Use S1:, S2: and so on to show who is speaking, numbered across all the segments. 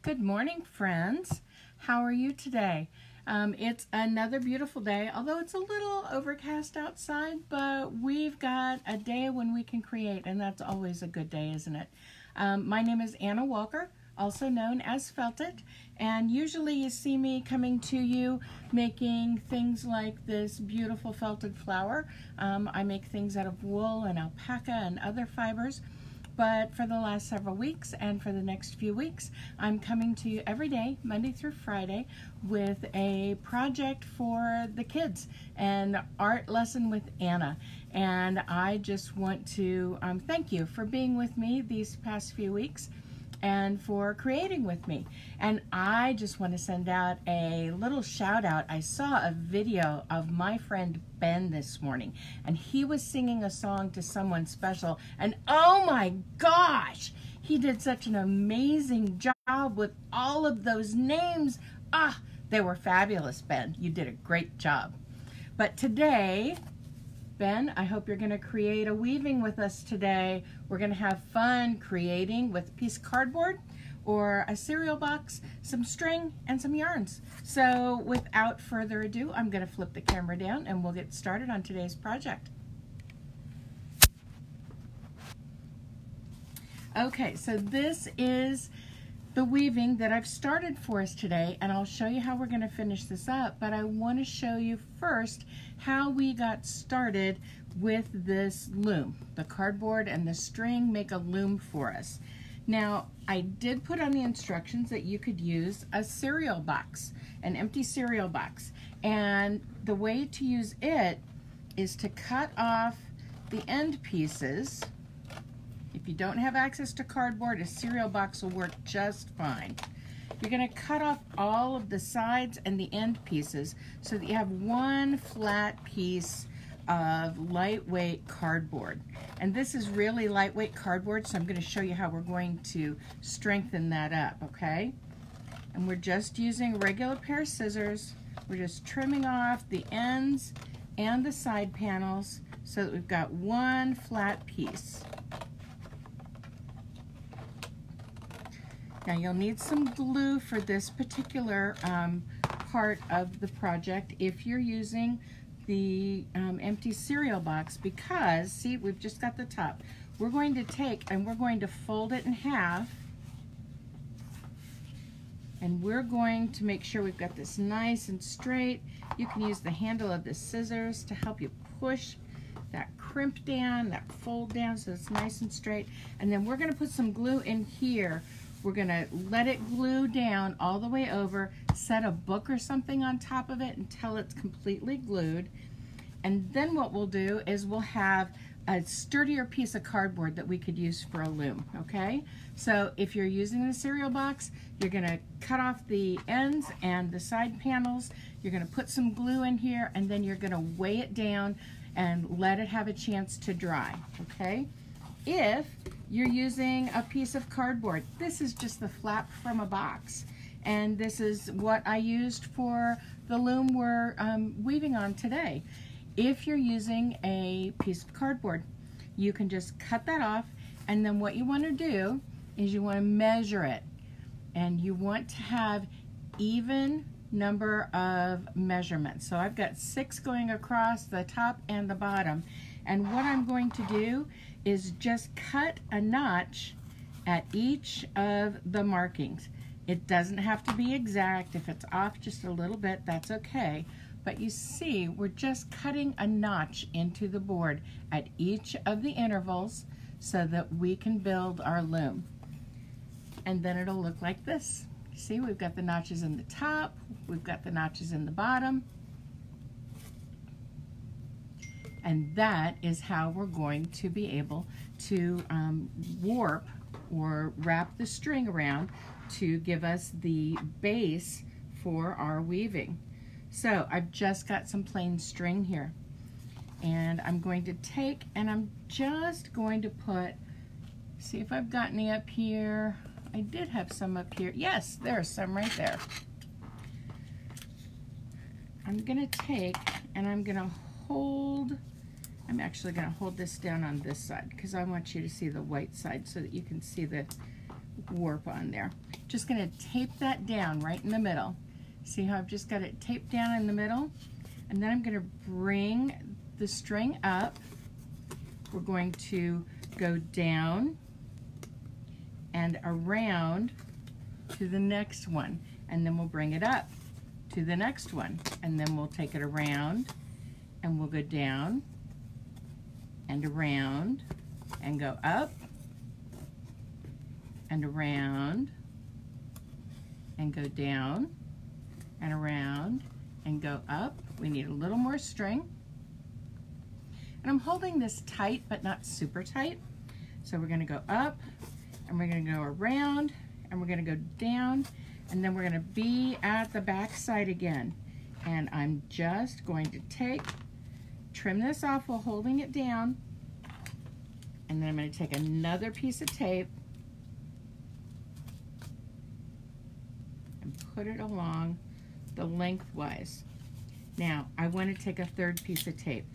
S1: Good morning, friends. How are you today? It's another beautiful day, although it's a little overcast outside, but we've got a day when we can create, and that's always a good day, isn't it? My name is Anna Walker, also known as Felt It, and usually you see me coming to you making things like this beautiful felted flower. I make things out of wool and alpaca and other fibers. But for the last several weeks and for the next few weeks, I'm coming to you every day, Monday through Friday, with a project for the kids, an art lesson with Anna. And I just want to thank you for being with me these past few weeks and for creating with me. And I just want to send out a little shout out. I saw a video of my friend Ben this morning, and he was singing a song to someone special, and oh my gosh, he did such an amazing job with all of those names. They were fabulous, Ben. You did a great job. But today, Ben, I hope you're going to create a weaving with us today. We're going to have fun creating with a piece of cardboard or a cereal box, some string, and some yarns. So without further ado, I'm going to flip the camera down and we'll get started on today's project. Okay, so this is the weaving that I've started for us today, and I'll show you how we're going to finish this up, but I want to show you first how we got started with this loom. The cardboard and the string make a loom for us. Now, I did put on the instructions that you could use a cereal box, an empty cereal box, and the way to use it is to cut off the end pieces. If you don't have access to cardboard, a cereal box will work just fine. You're going to cut off all of the sides and the end pieces so that you have one flat piece of lightweight cardboard. And this is really lightweight cardboard, so I'm going to show you how we're going to strengthen that up, okay? And we're just using a regular pair of scissors. We're just trimming off the ends and the side panels so that we've got one flat piece. Now you'll need some glue for this particular part of the project if you're using the empty cereal box, because see, we've just got the top. We're going to take and we're going to fold it in half, and we're going to make sure we've got this nice and straight. You can use the handle of the scissors to help you push that crimp down, that fold down so it's nice and straight. And then we're going to put some glue in here. We're going to let it glue down all the way over, set a book or something on top of it until it's completely glued. And then what we'll do is we'll have a sturdier piece of cardboard that we could use for a loom, okay? So if you're using the cereal box, you're going to cut off the ends and the side panels. You're going to put some glue in here, and then you're going to weigh it down and let it have a chance to dry, okay? If you're using a piece of cardboard, this is just the flap from a box, and this is what I used for the loom we're weaving on today. If you're using a piece of cardboard, you can just cut that off, and then what you want to do is you want to measure it, and you want to have even number of measurements. So I've got 6 going across the top and the bottom, and what I'm going to do is just cut a notch at each of the markings. It doesn't have to be exact. If it's off just a little bit, that's okay. But you see, we're just cutting a notch into the board at each of the intervals so that we can build our loom. And then it'll look like this. See, we've got the notches in the top, we've got the notches in the bottom, and that is how we're going to be able to warp or wrap the string around to give us the base for our weaving. So I've just got some plain string here, and I'm going to take and I'm just going to put, see if I've got any up here. I did have some up here. Yes, there's some right there. I'm gonna take and I'm gonna hold, I'm actually gonna hold this down on this side because I want you to see the white side so that you can see the warp on there. Just going to tape that down right in the middle. See how I've just got it taped down in the middle? And then I'm going to bring the string up. We're going to go down and around to the next one, and then we'll bring it up to the next one, and then we'll take it around and we'll go down and around and go up and around and go down and around and go up. We need a little more string. And I'm holding this tight but not super tight. So we're going to go up and we're going to go around and we're going to go down, and then we're going to be at the back side again. And I'm just going to trim this off while holding it down, and then I'm going to take another piece of tape and put it along the lengthwise. Now I want to take a third piece of tape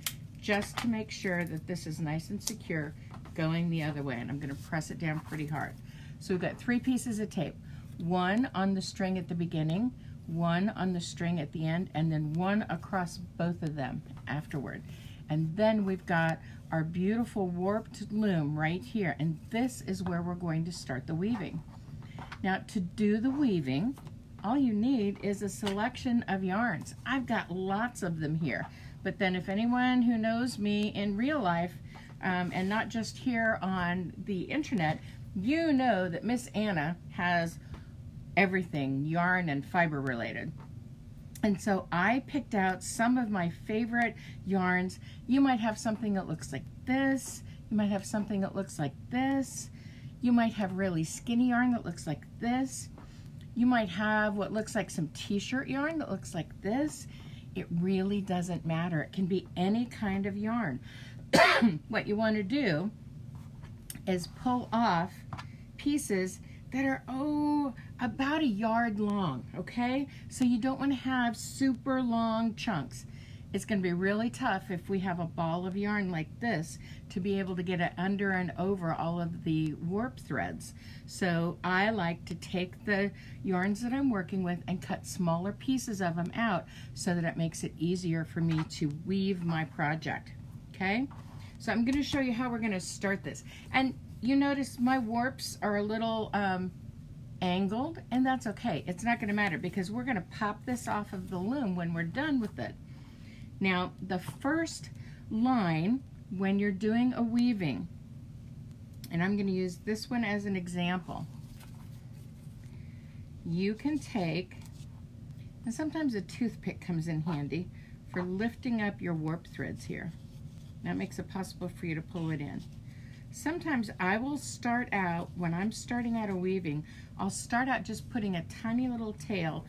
S1: just to make sure that this is nice and secure going the other way, and I'm going to press it down pretty hard. So we've got 3 pieces of tape, one on the string at the beginning, one on the string at the end, and then one across both of them afterward. And then we've got our beautiful warped loom right here, and this is where we're going to start the weaving. Now to do the weaving, all you need is a selection of yarns. I've got lots of them here, but then if anyone who knows me in real life and not just here on the internet, you know that Miss Anna has everything yarn and fiber related. And so I picked out some of my favorite yarns. You might have something that looks like this. You might have something that looks like this. You might have really skinny yarn that looks like this. You might have what looks like some t-shirt yarn that looks like this. It really doesn't matter. It can be any kind of yarn. What you want to do is pull off pieces that are, about a yard long, okay? So you don't want to have super long chunks. It's going to be really tough if we have a ball of yarn like this to be able to get it under and over all of the warp threads. So I like to take the yarns that I'm working with and cut smaller pieces of them out so that it makes it easier for me to weave my project, okay? So I'm going to show you how we're going to start this. And you notice my warps are a little angled, and that's okay. It's not going to matter because we're going to pop this off of the loom when we're done with it. Now, the first line when you're doing a weaving, and I'm going to use this one as an example, you can take, and sometimes a toothpick comes in handy for lifting up your warp threads here. That makes it possible for you to pull it in. Sometimes I will start out, when I'm starting out a weaving, I'll start out just putting a tiny little tail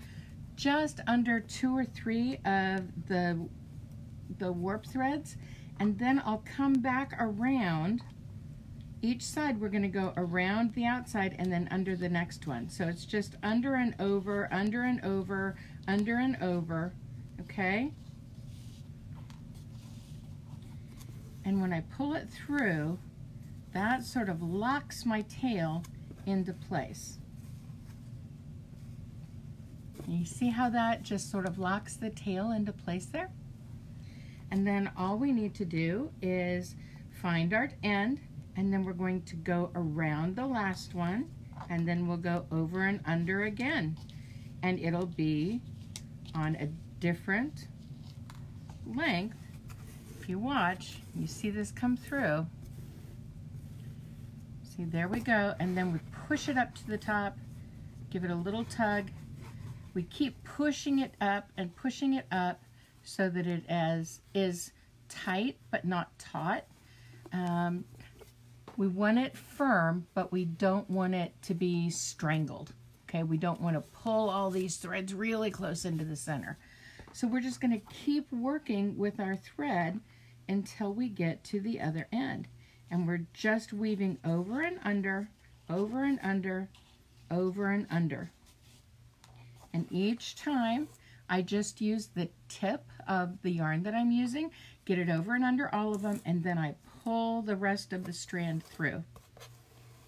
S1: just under 2 or 3 of the warp threads, and then I'll come back around each side. We're going to go around the outside and then under the next one. So it's just under and over, under and over, under and over, okay? And when I pull it through, that sort of locks my tail into place. And you see how that just sort of locks the tail into place there? And then all we need to do is find our end, and then we're going to go around the last one, and then we'll go over and under again. And it'll be on a different length. If you watch, you see this come through. See, there we go, and then we push it up to the top, give it a little tug. We keep pushing it up and pushing it up so that it is tight but not taut. We want it firm, but we don't want it to be strangled. Okay, we don't want to pull all these threads really close into the center. So we're just going to keep working with our thread until we get to the other end. And we're just weaving over and under, over and under, over and under. And each time I just use the tip of the yarn that I'm using, get it over and under all of them, and then I pull the rest of the strand through.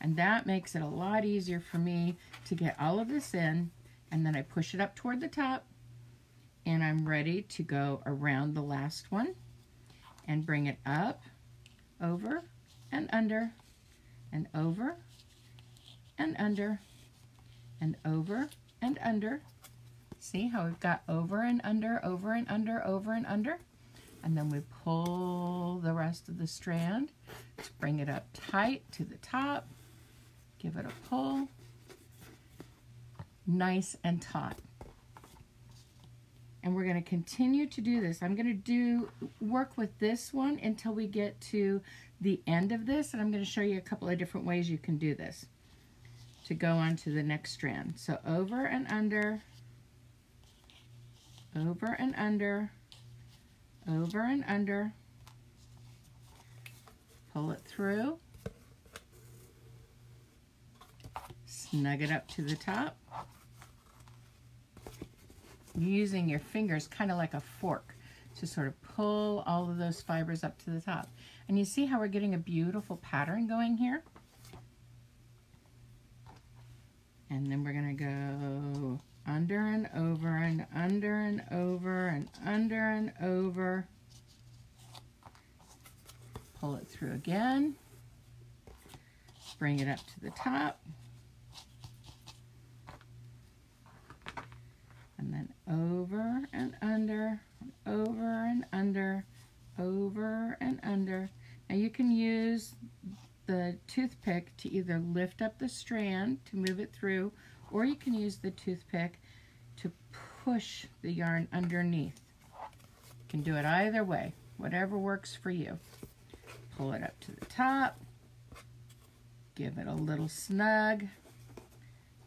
S1: And that makes it a lot easier for me to get all of this in, and then I push it up toward the top, and I'm ready to go around the last one and bring it up, over and under, and over and under, and over and under. See how we've got over and under, over and under, over and under? And then we pull the rest of the strand to bring it up tight to the top. Give it a pull. Nice and taut. And we're going to continue to do this. I'm going to work with this one until we get to the end of this, and I'm going to show you a couple of different ways you can do this to go on to the next strand. So over and under, over and under, over and under, pull it through, snug it up to the top, using your fingers kind of like a fork to sort of pull all of those fibers up to the top. And you see how we're getting a beautiful pattern going here? And then we're going to go under and over and under and over and under and over. Pull it through again. Bring it up to the top. And then over and under, over and under, over and under. Now you can use the toothpick to either lift up the strand to move it through, or you can use the toothpick to push the yarn underneath. You can do it either way, whatever works for you. Pull it up to the top, give it a little snug,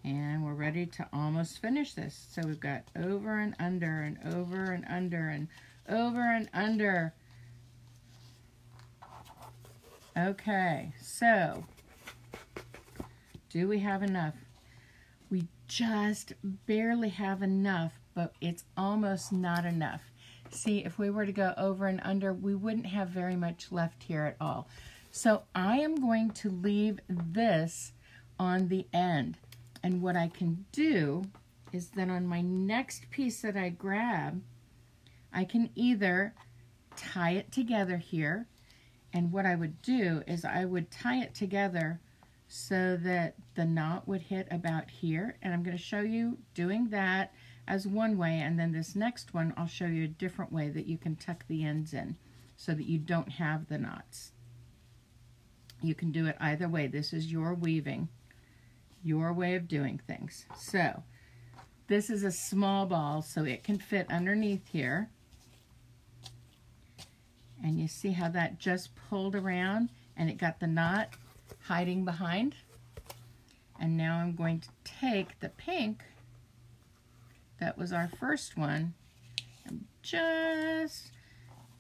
S1: and we're ready to almost finish this. So we've got over and under and over and under and over and under. Okay, so do we have enough? We just barely have enough, but it's almost not enough. See, if we were to go over and under, we wouldn't have very much left here at all. So I am going to leave this on the end. And what I can do is then on my next piece that I grab, I can either tie it together here, and what I would do is I would tie it together so that the knot would hit about here, and I'm going to show you doing that as one way, and then this next one I'll show you a different way that you can tuck the ends in so that you don't have the knots. You can do it either way. This is your weaving, your way of doing things. So this is a small ball, so it can fit underneath here. And you see how that just pulled around and it got the knot hiding behind. And now I'm going to take the pink, that was our first one, I'm just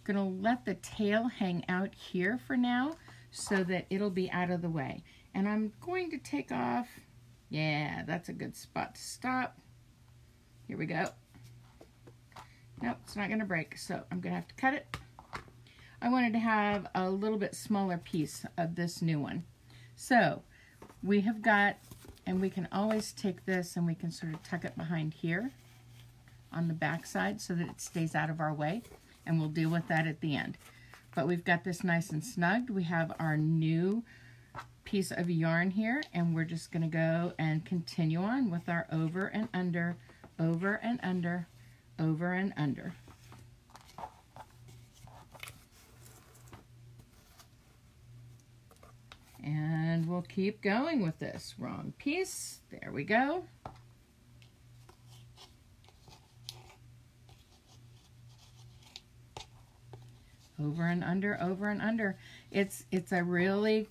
S1: gonna let the tail hang out here for now so that it'll be out of the way. And I'm going to take off, yeah, that's a good spot to stop. Here we go. Nope, it's not gonna break, so I'm gonna have to cut it. I wanted to have a little bit smaller piece of this new one. So we have got, and we can always take this and we can sort of tuck it behind here on the back side so that it stays out of our way, and we'll deal with that at the end. But we've got this nice and snugged. We have our new piece of yarn here, and we're just going to go and continue on with our over and under, over and under, over and under. And we'll keep going with this. Wrong piece. There we go. Over and under, over and under. It's a really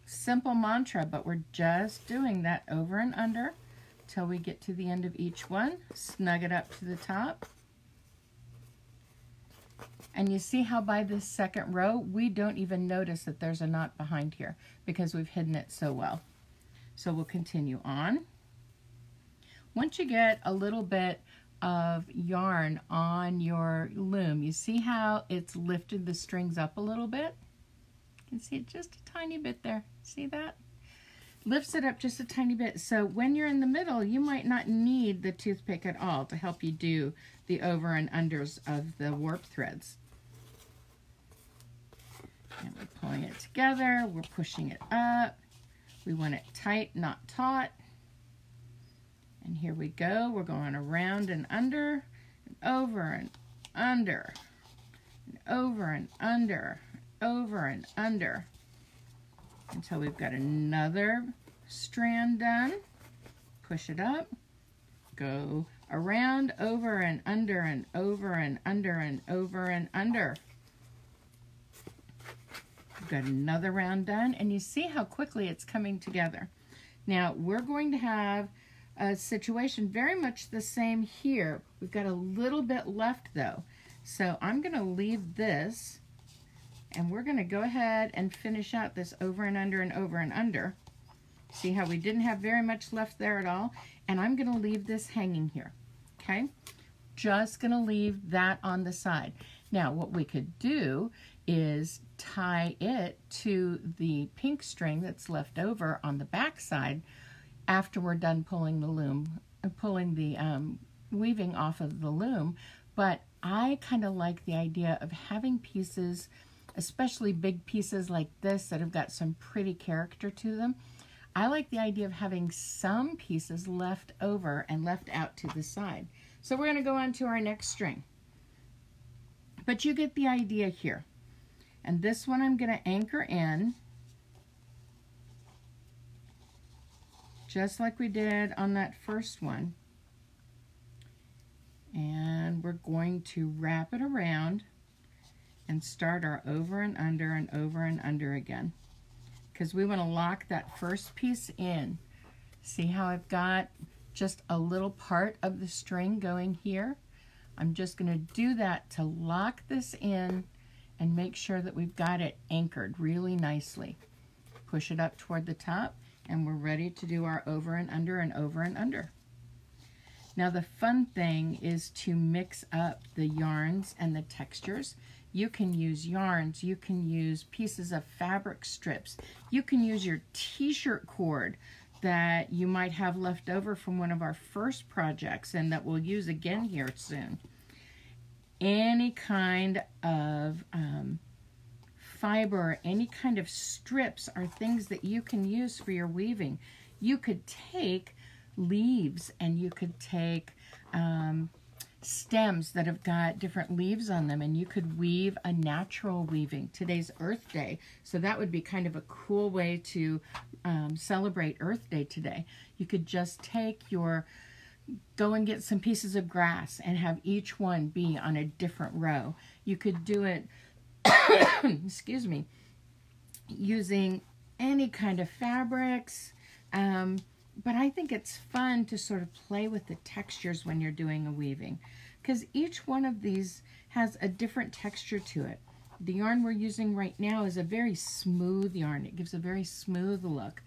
S1: simple mantra, but we're just doing that over and under till we get to the end of each one. Snug it up to the top. And you see how by this second row, we don't even notice that there's a knot behind here because we've hidden it so well. So we'll continue on. Once you get a little bit of yarn on your loom, you see how it's lifted the strings up a little bit? You can see it just a tiny bit there. See that? lifts it up just a tiny bit. So when you're in the middle, you might not need the toothpick at all to help you do the over and unders of the warp threads. And we're pulling it together, we're pushing it up. We want it tight, not taut. And here we go, we're going around and under, and over and under, and over and under, over and under, until we've got another strand done. Push it up, go around, over and under, and over and under, and over and under. We've got another round done, and you see how quickly it's coming together. Now we're going to have a situation very much the same here. We've got a little bit left though, so I'm going to leave this, and we're going to go ahead and finish out this over and under and over and under. See how we didn't have very much left there at all? And I'm going to leave this hanging here, okay? Just going to leave that on the side. Now what we could do is tie it to the pink string that's left over on the back side after we're done pulling the loom, pulling the weaving off of the loom. But I kind of like the idea of having pieces, especially big pieces like this that have got some pretty character to them. I like the idea of having some pieces left over and left out to the side. So we're going to go on to our next string. But you get the idea here. And this one I'm going to anchor in, just like we did on that first one. And we're going to wrap it around and start our over and under and over and under again, because we want to lock that first piece in. See how I've got just a little part of the string going here? I'm just going to do that to lock this in and make sure that we've got it anchored really nicely. Push it up toward the top, and we're ready to do our over and under and over and under. Now the fun thing is to mix up the yarns and the textures. You can use yarns, you can use pieces of fabric strips, you can use your t-shirt cord that you might have left over from one of our first projects and that we'll use again here soon. Any kind of fiber, any kind of strips are things that you can use for your weaving. You could take leaves and you could take stems that have got different leaves on them, and you could weave a natural weaving. Today's Earth Day, so that would be kind of a cool way to celebrate Earth Day today. You could just take your, go and get some pieces of grass and have each one be on a different row. You could do it, excuse me, using any kind of fabrics, but I think it's fun to sort of play with the textures when you're doing a weaving, because each one of these has a different texture to it. The yarn we're using right now is a very smooth yarn. It gives a very smooth look.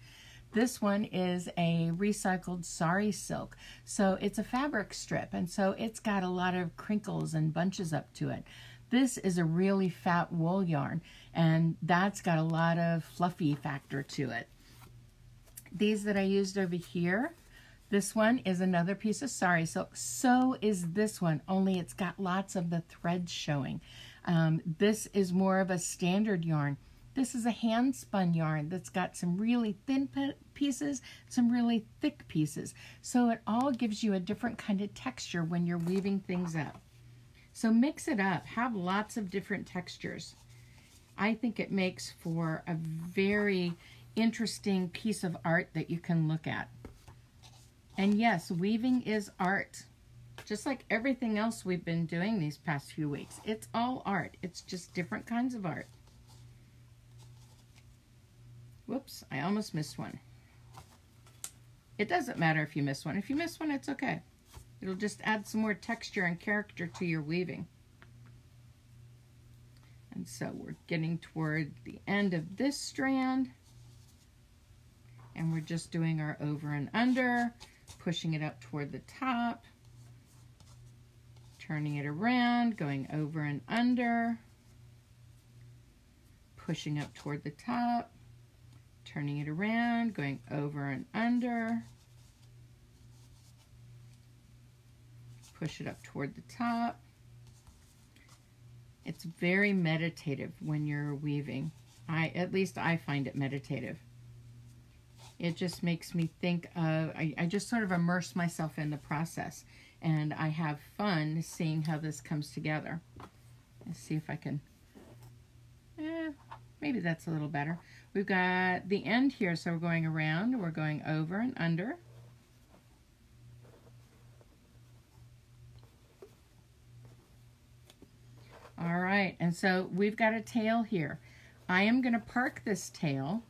S1: This one is a recycled sari silk, so it's a fabric strip, and so it's got a lot of crinkles and bunches up to it. This is a really fat wool yarn, and that's got a lot of fluffy factor to it. These that I used over here, this one is another piece of sari silk. So is this one, only it's got lots of the threads showing. This is more of a standard yarn. This is a hand spun yarn that's got some really thin pieces, some really thick pieces. So it all gives you a different kind of texture when you're weaving things up. So mix it up, have lots of different textures. I think it makes for a very interesting piece of art that you can look at. And yes, weaving is art. Just like everything else we've been doing these past few weeks. It's all art. It's just different kinds of art. Whoops, I almost missed one. It doesn't matter if you miss one. If you miss one, it's okay. It'll just add some more texture and character to your weaving. And so we're getting toward the end of this strand. And we're just doing our over and under, pushing it up toward the top, turning it around, going over and under, pushing up toward the top, turning it around, going over and under, push it up toward the top. It's very meditative when you're weaving. At least I find it meditative. It just makes me think of, I just sort of immerse myself in the process, and I have fun seeing how this comes together. Let's see if I can, maybe that's a little better. We've got the end here, so we're going around, we're going over and under. All right, and so we've got a tail here. I am going to park this tail,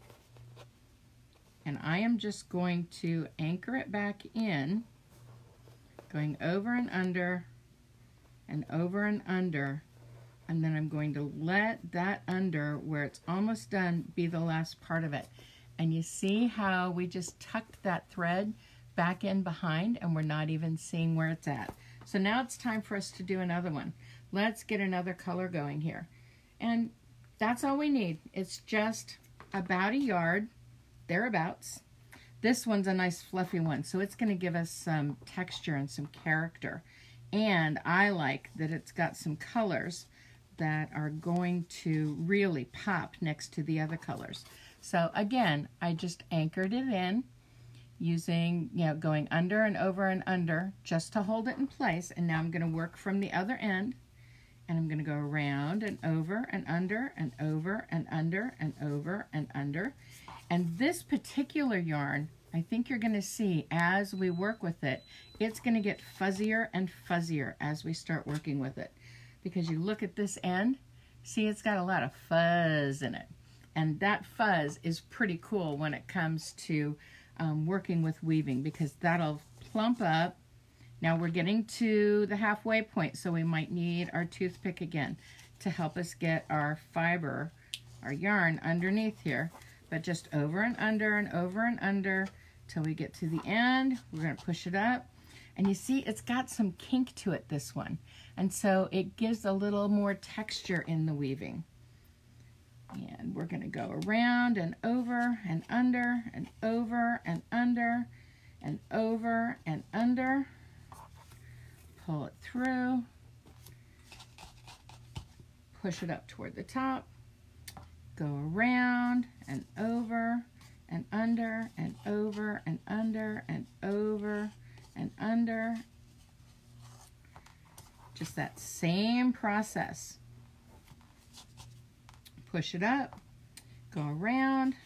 S1: and I am just going to anchor it back in, going over and over and under, and then I'm going to let that under where it's almost done be the last part of it. And you see how we just tucked that thread back in behind, and we're not even seeing where it's at. So now it's time for us to do another one. Let's get another color going here. And that's all we need. It's just about a yard, thereabouts. This one's a nice fluffy one, so it's going to give us some texture and some character. And I like that it's got some colors that are going to really pop next to the other colors. So again, I just anchored it in using, going under and over just to hold it in place. And now I'm going to work from the other end. And I'm going to go around and over and under and over and under and over and under. And this particular yarn, I think you're going to see as we work with it, it's going to get fuzzier and fuzzier as we start working with it. Because you look at this end, see it's got a lot of fuzz in it. And that fuzz is pretty cool when it comes to working with weaving, because that'll plump up. Now we're getting to the halfway point, so we might need our toothpick again to help us get our fiber, our yarn underneath here. But just over and under till we get to the end. We're going to push it up. And you see it's got some kink to it, this one. And so it gives a little more texture in the weaving. And we're going to go around and over and under and over and under and over and under. Pull it through, push it up toward the top, go around and over and under and over and under and over and under. Just that same process. Push it up, go around,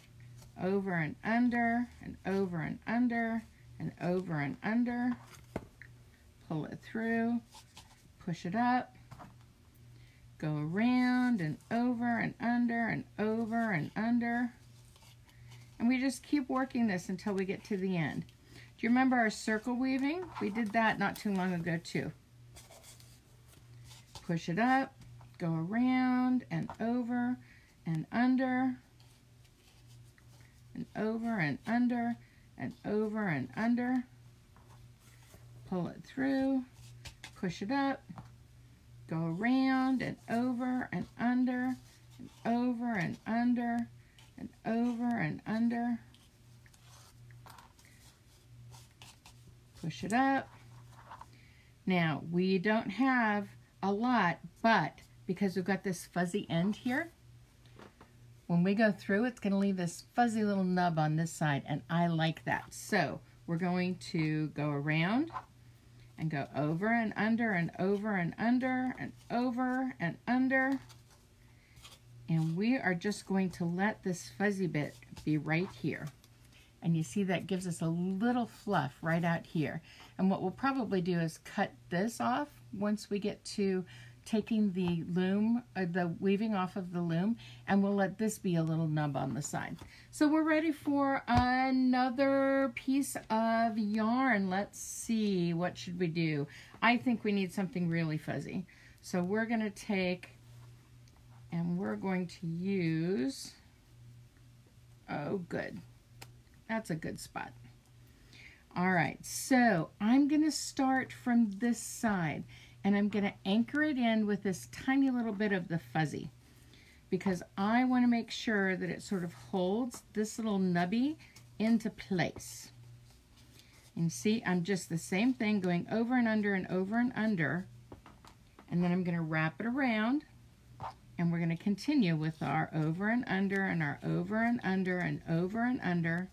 S1: over and under and over and under and over and under. Pull it through, push it up, go around and over and under and over and under. And we just keep working this until we get to the end. Do you remember our circle weaving? We did that not too long ago too. Push it up, go around and over and under and over and under and over and under. Pull it through, push it up, go around and over and under and over and under and over and under. Push it up. Now, we don't have a lot, but because we've got this fuzzy end here, when we go through, it's going to leave this fuzzy little nub on this side, and I like that. So we're going to go around and go over and under and over and under and over and under. And we are just going to let this fuzzy bit be right here. And you see that gives us a little fluff right out here. And what we'll probably do is cut this off once we get to taking the loom, the weaving off of the loom, and we'll let this be a little nub on the side. So we're ready for another piece of yarn. Let's see, what should we do? I think we need something really fuzzy. So we're going to take, and we're going to use, oh good, that's a good spot. All right, so I'm going to start from this side. And I'm going to anchor it in with this tiny little bit of the fuzzy. because I want to make sure that it sort of holds this little nubby into place. And see, I'm just the same thing going over and under and over and under, and then I'm going to wrap it around, and we're going to continue with our over and under and our over and under and over and under.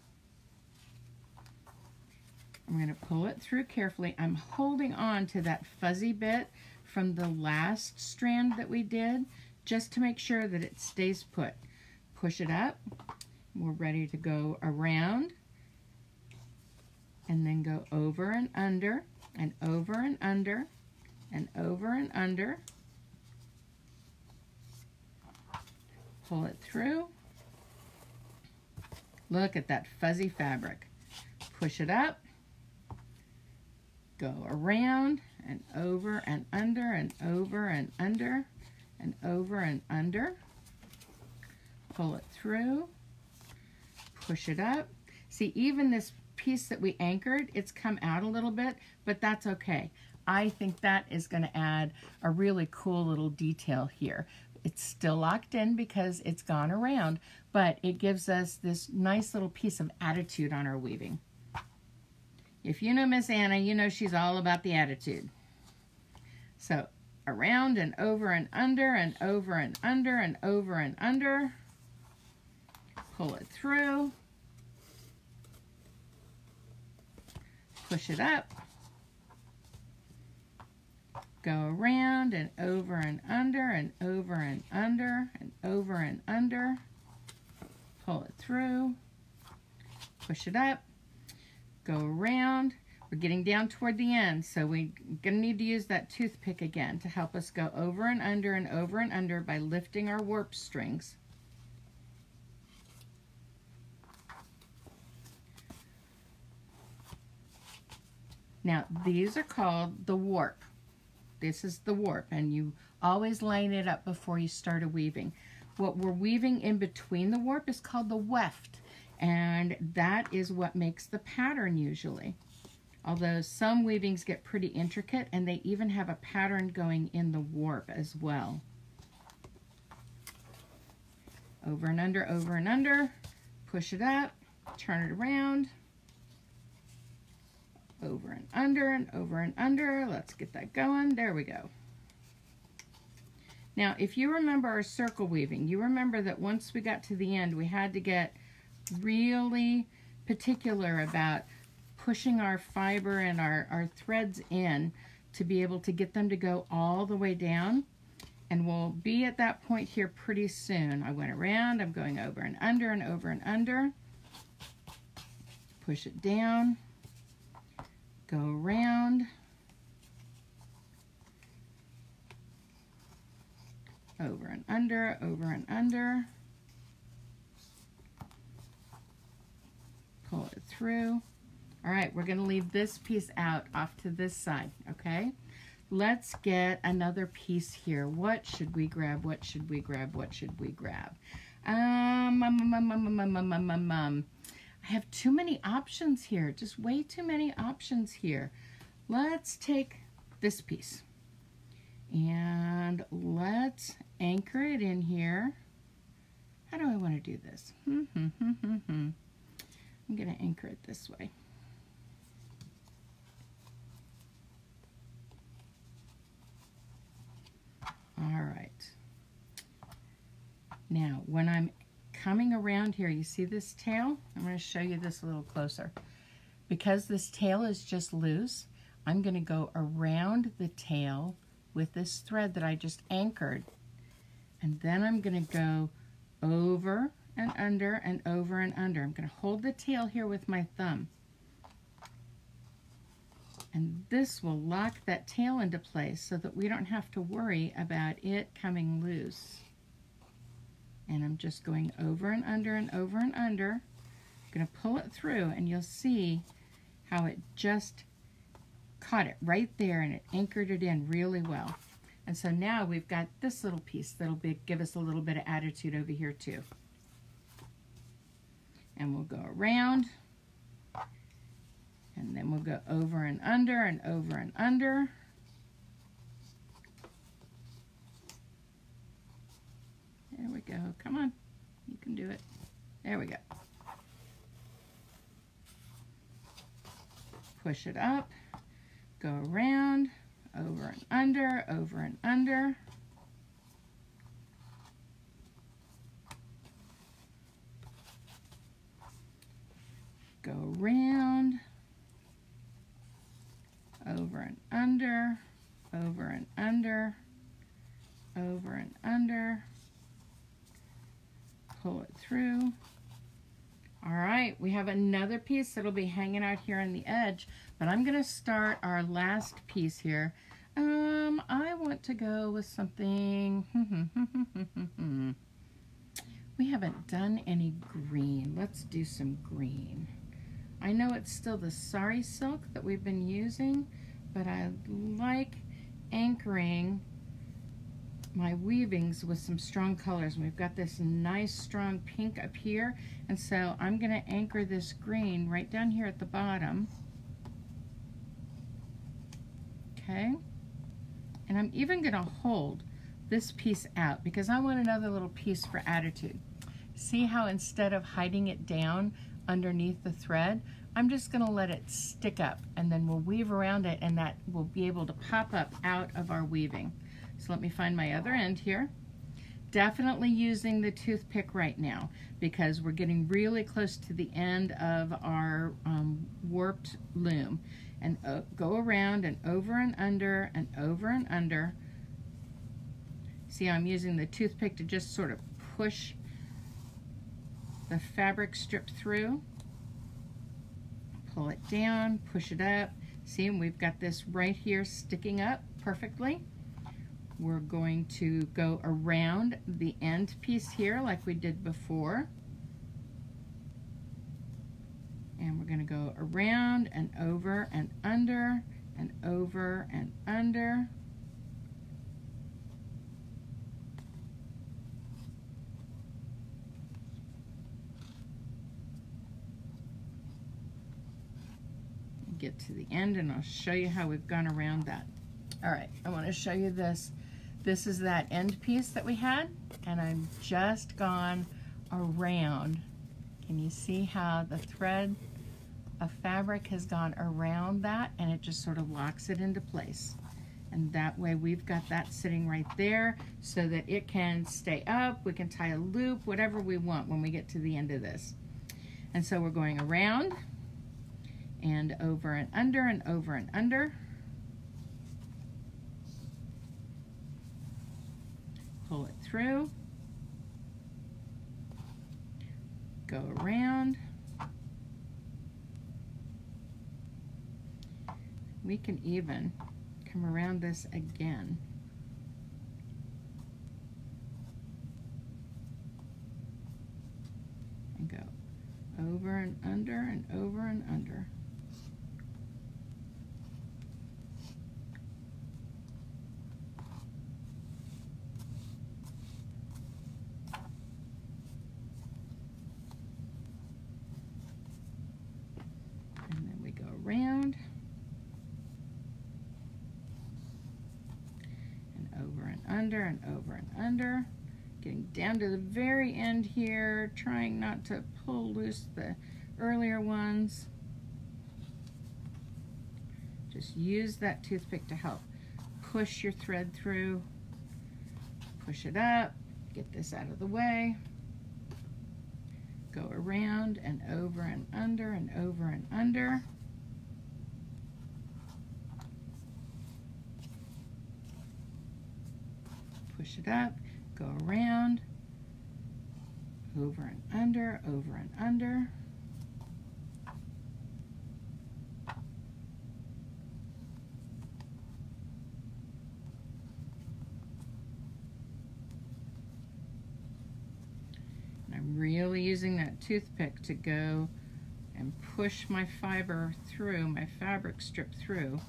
S1: I'm going to pull it through carefully. I'm holding on to that fuzzy bit from the last strand that we did just to make sure that it stays put. Push it up. We're ready to go around and then go over and under and over and under and over and under. Pull it through. Look at that fuzzy fabric. Push it up. Go around and over and under and over and under and over and under. Pull it through. Push it up. See, even this piece that we anchored, it's come out a little bit, but that's okay. I think that is going to add a really cool little detail here. It's still locked in because it's gone around, but it gives us this nice little piece of attitude on our weaving. If you know Miss Anna, you know she's all about the attitude. So around and over and under and over and under and over and under. Pull it through. Push it up. Go around and over and under and over and under and over and under. Pull it through. Push it up. Go around. We're getting down toward the end, so we're going to need to use that toothpick again to help us go over and under and over and under by lifting our warp strings. Now, these are called the warp. This is the warp, and you always line it up before you start a weaving. What we're weaving in between the warp is called the weft, and that is what makes the pattern usually. Although some weavings get pretty intricate, and they even have a pattern going in the warp as well. Over and under, push it up, turn it around, over and under and over and under. Let's get that going. There we go. Now, if you remember our circle weaving, you remember that once we got to the end, we had to get really particular about pushing our fiber and our threads in to be able to get them to go all the way down. And we'll be at that point here pretty soon. I went around, I'm going over and under and over and under. Push it down. Go around. Over and under, over and under. Pull it through. All right, we're going to leave this piece out off to this side, okay? Let's get another piece here. What should we grab? What should we grab? What should we grab? I have too many options here. Just way too many options here. Let's take this piece and let's anchor it in here. How do I want to do this? I'm going to anchor it this way. All right. Now, when I'm coming around here, you see this tail? I'm going to show you this a little closer. Because this tail is just loose, I'm going to go around the tail with this thread that I just anchored. And then I'm going to go over and under and over and under. I'm going to hold the tail here with my thumb. And this will lock that tail into place so that we don't have to worry about it coming loose. And I'm just going over and under and over and under. I'm going to pull it through, and you'll see how it just caught it right there, and it anchored it in really well. And so now we've got this little piece that'll give us a little bit of attitude over here too. And we'll go around. And then we'll go over and under and over and under. There we go. Come on. You can do it. There we go. Push it up. Go around. Over and under. Over and under. Go around. Over and under. Over and under. Over and under. Pull it through. All right, we have another piece that'll be hanging out here on the edge, but I'm gonna start our last piece here. I want to go with something, we haven't done any green. Let's do some green. I know it's still the sari silk that we've been using, but I like anchoring my weavings with some strong colors. And we've got this nice strong pink up here, and so I'm going to anchor this green right down here at the bottom. Okay, and I'm even going to hold this piece out because I want another little piece for attitude. See how instead of hiding it down underneath the thread, I'm just going to let it stick up, and then we'll weave around it, and that will be able to pop up out of our weaving. So let me find my other end here. Definitely using the toothpick right now because we're getting really close to the end of our warped loom. And go around and over and under and over and under. See how I'm using the toothpick to just sort of push the fabric strip through. Pull it down, push it up. See, we've got this right here sticking up perfectly. We're going to go around the end piece here like we did before. And we're going to go around and over and under and over and under. Get to the end and I'll show you how we've gone around that. All right, I want to show you this. This is that end piece that we had, and I've just gone around. Can you see how the thread of fabric has gone around that, and it just sort of locks it into place? And that way we've got that sitting right there so that it can stay up. We can tie a loop, whatever we want when we get to the end of this. And so we're going around and over and under and over and under. Pull it through, go around. We can even come around this again. And go over and under and over and under. Around and over and under and over and under, getting down to the very end here, trying not to pull loose the earlier ones. Just use that toothpick to help push your thread through, push it up, get this out of the way, go around and over and under and over and under. Push it up, go around, over and under, over and under. And I'm really using that toothpick to go and push my fiber through, my fabric strip through,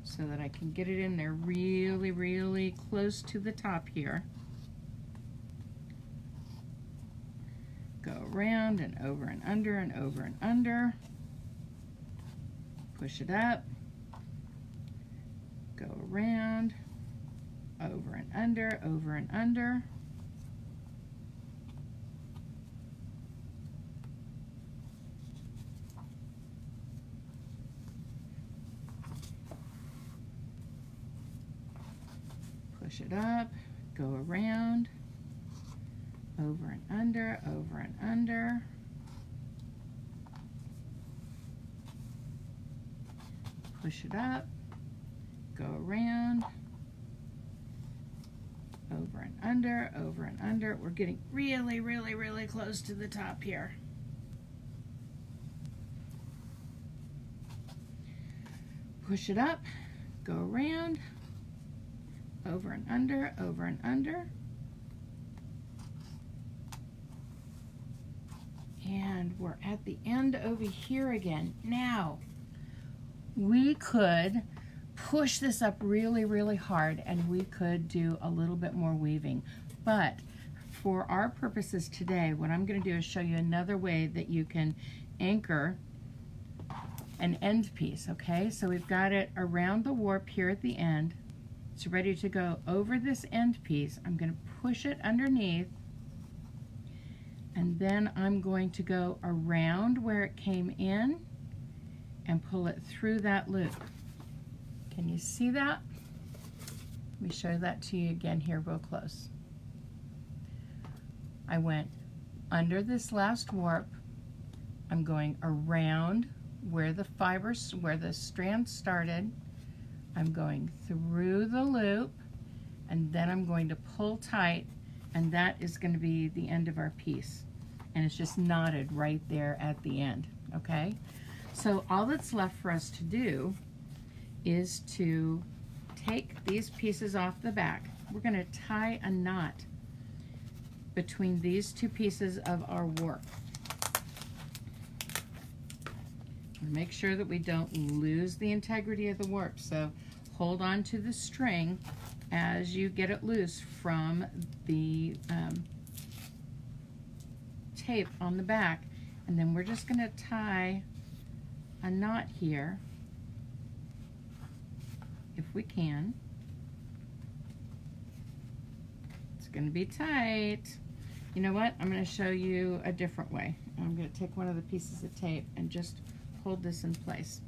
S1: so that I can get it in there really, really close to the top here. Go around and over and under and over and under. Push it up. Go around, over and under, over and under. push it up, go around, over and under, over and under. Push it up, go around, over and under, over and under. We're getting really, really, really close to the top here. Push it up, go around, over and under, over and under. And we're at the end over here again. Now, we could push this up really, really hard and we could do a little bit more weaving. But for our purposes today, what I'm going to do is show you another way that you can anchor an end piece, okay? So we've got it around the warp here at the end. It's ready to go over this end piece. I'm going to push it underneath, and then I'm going to go around where it came in and pull it through that loop. Can you see that? Let me show that to you again here real close. I went under this last warp. I'm going around where the fibers, where the strand started. I'm going through the loop, and then I'm going to pull tight, and that is going to be the end of our piece. And it's just knotted right there at the end, okay? So all that's left for us to do is to take these pieces off the back. We're going to tie a knot between these two pieces of our warp. Make sure that we don't lose the integrity of the warp. So hold on to the string as you get it loose from the tape on the back, and then we're just going to tie a knot here if we can. It's going to be tight. You know what? I'm going to show you a different way. I'm going to take one of the pieces of tape and just hold this in place.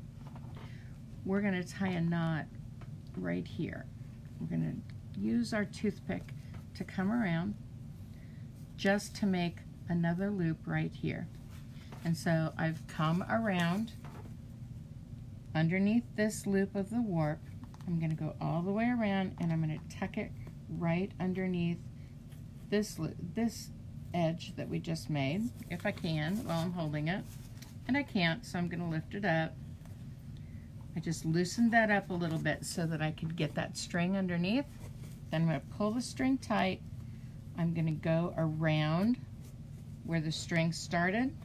S1: We're going to tie a knot right here. We're going to use our toothpick to come around just to make another loop right here. And so I've come around underneath this loop of the warp. I'm going to go all the way around, and I'm going to tuck it right underneath this loop, this edge that we just made, if I can, while I'm holding it. And I can't, so I'm going to lift it up. I just loosened that up a little bit so that I could get that string underneath. Then I'm going to pull the string tight. I'm going to go around where the string started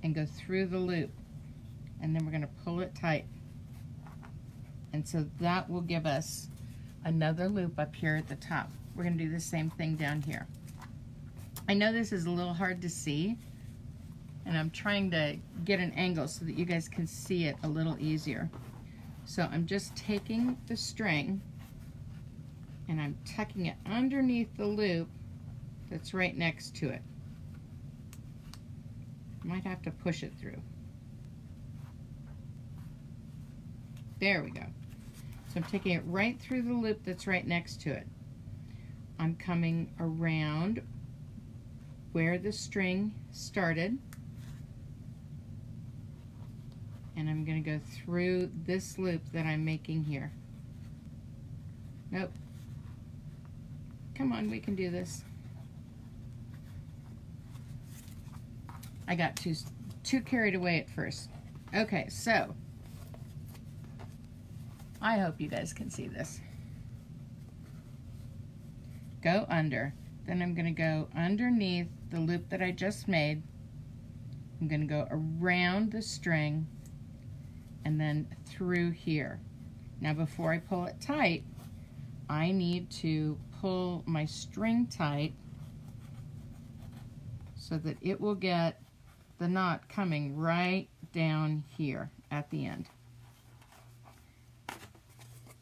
S1: and go through the loop. And then we're going to pull it tight. And so that will give us another loop up here at the top. We're going to do the same thing down here. I know this is a little hard to see, and I'm trying to get an angle so that you guys can see it a little easier. So I'm just taking the string and I'm tucking it underneath the loop that's right next to it. Might have to push it through. There we go. So I'm taking it right through the loop that's right next to it. I'm coming around where the string started, and I'm going to go through this loop that I'm making here. Nope. Come on, we can do this. I got too carried away at first. Okay, so I hope you guys can see this. Go under. Then I'm going to go underneath the loop that I just made. I'm going to go around the string and then through here. Now before I pull it tight, I need to pull my string tight so that it will get the knot coming right down here at the end.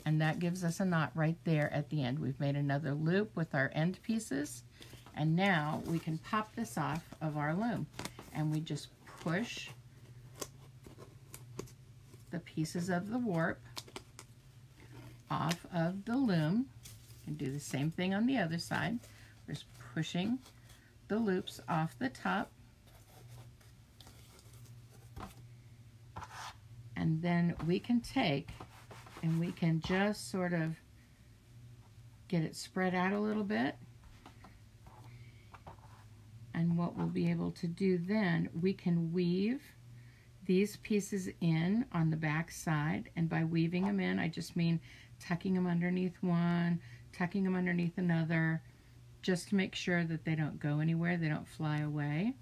S1: And that gives us a knot right there at the end. We've made another loop with our end pieces, and now we can pop this off of our loom, and we just push the pieces of the warp off of the loom. And do the same thing on the other side. We're just pushing the loops off the top. And then we can take and we can just sort of get it spread out a little bit. And what we'll be able to do then, we can weave these pieces in on the back side. And by weaving them in, I just mean tucking them underneath one, tucking them underneath another, just to make sure that they don't go anywhere, they don't fly away.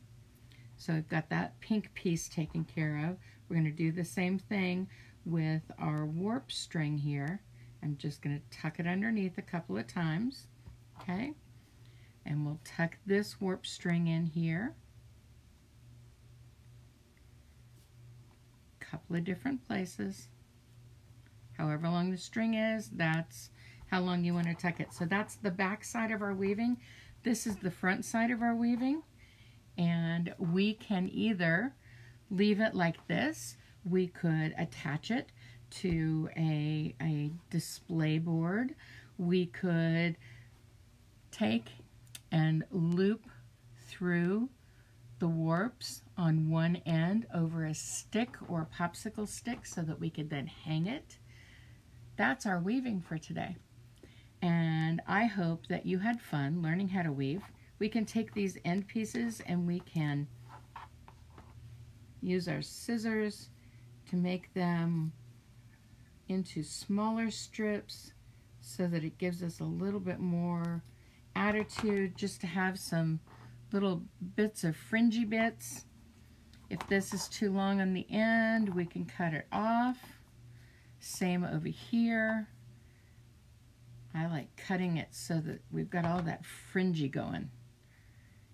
S1: So I've got that pink piece taken care of. We're going to do the same thing with our warp string here. I'm just going to tuck it underneath a couple of times, okay? And we'll tuck this warp string in here. A couple of different places. However long the string is, that's how long you want to tuck it. So that's the back side of our weaving. This is the front side of our weaving. And we can either leave it like this. We could attach it to a display board. We could take and loop through the warps on one end over a stick or a popsicle stick so that we could then hang it. That's our weaving for today. And I hope that you had fun learning how to weave. We can take these end pieces and we can use our scissors to make them into smaller strips so that it gives us a little bit more attitude, just to have some little bits of fringy bits. If this is too long on the end, we can cut it off. Same over here. I like cutting it so that we've got all that fringy going.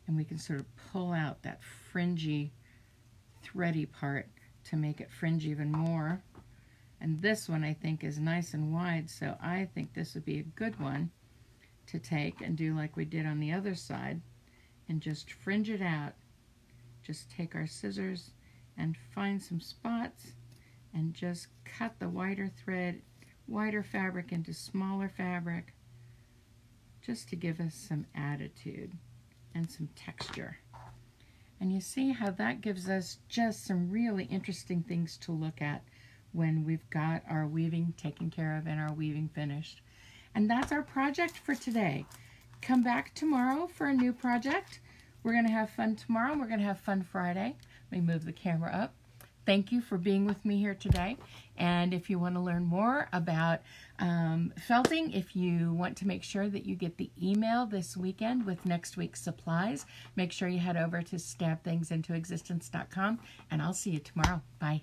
S1: And we can sort of pull out that fringy, thready part to make it fringe even more. And this one I think is nice and wide, so I think this would be a good one to take and do like we did on the other side and just fringe it out. Just take our scissors and find some spots and just cut the wider thread, wider fabric into smaller fabric, just to give us some attitude and some texture. And you see how that gives us just some really interesting things to look at when we've got our weaving taken care of and our weaving finished. And that's our project for today. Come back tomorrow for a new project. We're going to have fun tomorrow. We're going to have fun Friday. Let me move the camera up. Thank you for being with me here today. And if you want to learn more about felting, if you want to make sure that you get the email this weekend with next week's supplies, make sure you head over to stabthingsintoexistence.com, and I'll see you tomorrow. Bye.